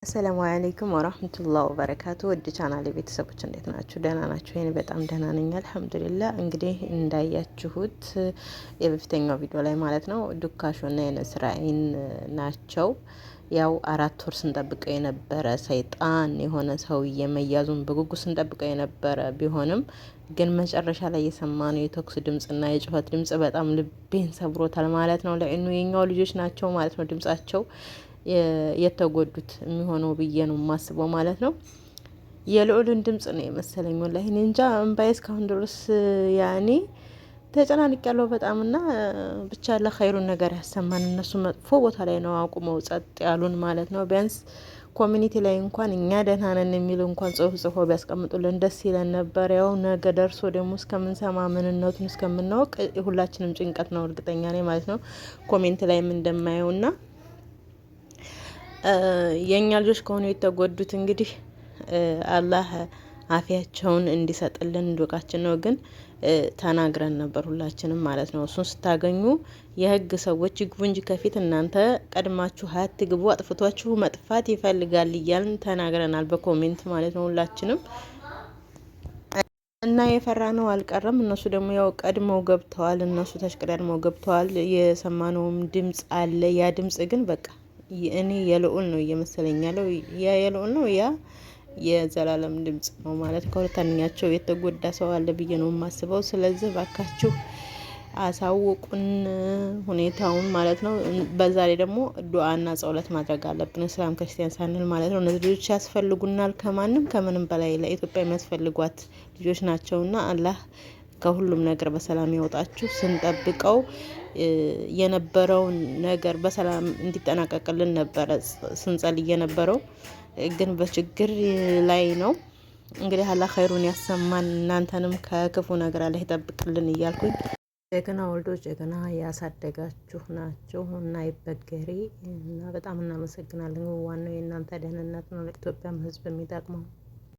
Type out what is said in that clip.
السلام عليكم ورحمة الله وبركاته ودي ቻናሌ ቤተሰቦች እንዴት ናችሁ? ደህና ናችሁ? እኔ በጣም ደህና ነኝ አልሐምዱሊላህ። እንግዲህ እንዳያችሁት የበፊተኛው ቪዲዮ ላይ ማለት ነው ዱካሾና የነስራኢን ናቸው። ያው 4 ወር ስንጠብቀው የነበረ ሰይጣን የሆነ ሰውዬ መያዙን በጉጉት ስንጠብቀው የነበረ ቢሆንም ግን መጨረሻ ላይ የሰማነው የተኩስ ድምጽና የጩኸት ድምጽ በጣም ልቤን ሰብሮታል ማለት ነው። ለእኑ የኛው ልጆች ናቸው ማለት ነው ድምጻቸው የተጎዱት የሚሆነው ብዬ ነው የማስበው ማለት ነው። የልዑልን ድምጽ ነው የመሰለኝ ወላሂ እኔ እንጃ እምባዬ እስካሁን ድረስ ያኔ ተጨናንቅ ያለው በጣምና ብቻ ለኸይሩን ነገር ያሰማን። እነሱ መጥፎ ቦታ ላይ ነው አቁመው ጸጥ ያሉን ማለት ነው። ቢያንስ ኮሚኒቲ ላይ እንኳን እኛ ደህና ነን የሚል እንኳን ጽፎ ቢያስቀምጡልን ደስ ይለን ነበር። ያው ነገ ደርሶ ደግሞ እስከምንሰማ ምንነቱን እስከምናውቅ ሁላችንም ጭንቀት ነው እርግጠኛ ነኝ ማለት ነው። ኮሜንት ላይም እንደማየውና የኛ ልጆች ከሆኑ የተጎዱት እንግዲህ አላህ አፊያቸውን እንዲሰጥልን ዱቃችን ነው። ግን ተናግረን ነበር ሁላችንም ማለት ነው። እሱን ስታገኙ የህግ ሰዎች ይግቡ እንጂ ከፊት እናንተ ቀድማችሁ አትግቡ፣ አጥፍቷችሁ መጥፋት ይፈልጋል እያልን ተናግረናል በኮሜንት ማለት ነው ሁላችንም። እና የፈራ ነው አልቀረም። እነሱ ደግሞ ያው ቀድመው ገብተዋል፣ እነሱ ተሽቀዳድመው ገብተዋል። የሰማነውም ድምጽ አለ። ያ ድምጽ ግን በቃ እኔ የልዑል ነው እየመሰለኝ ያለው። ያ የልዑል ነው፣ ያ የዘላለም ድምጽ ነው ማለት ከሁለተኛቸው የተጎዳ ሰው አለ ብዬ ነው የማስበው። ስለዚህ ባካችሁ አሳውቁን ሁኔታውን ማለት ነው። በዛ ላይ ደግሞ ዱዓና ጸሎት ማድረግ አለብን እስላም ክርስቲያን ሳንል ማለት ነው። እነዚህ ልጆች ያስፈልጉናል ከማንም ከምንም በላይ ለኢትዮጵያ የሚያስፈልጓት ልጆች ናቸውና አላህ ከሁሉም ነገር በሰላም ያወጣችሁ። ስንጠብቀው የነበረውን ነገር በሰላም እንዲጠናቀቅልን ነበረ ስንጸልይ የነበረው፣ ግን በችግር ላይ ነው። እንግዲህ አላህ ኸይሩን ያሰማን፣ እናንተንም ከክፉ ነገር አላህ ይጠብቅልን እያልኩኝ ጀግና ወልዶ ጀግና ያሳደጋችሁ ናችሁ እና ይበገሪ እና በጣም እናመሰግናለን። ዋናው የእናንተ ደህንነት ነው፣ ለኢትዮጵያም ሕዝብ የሚጠቅመው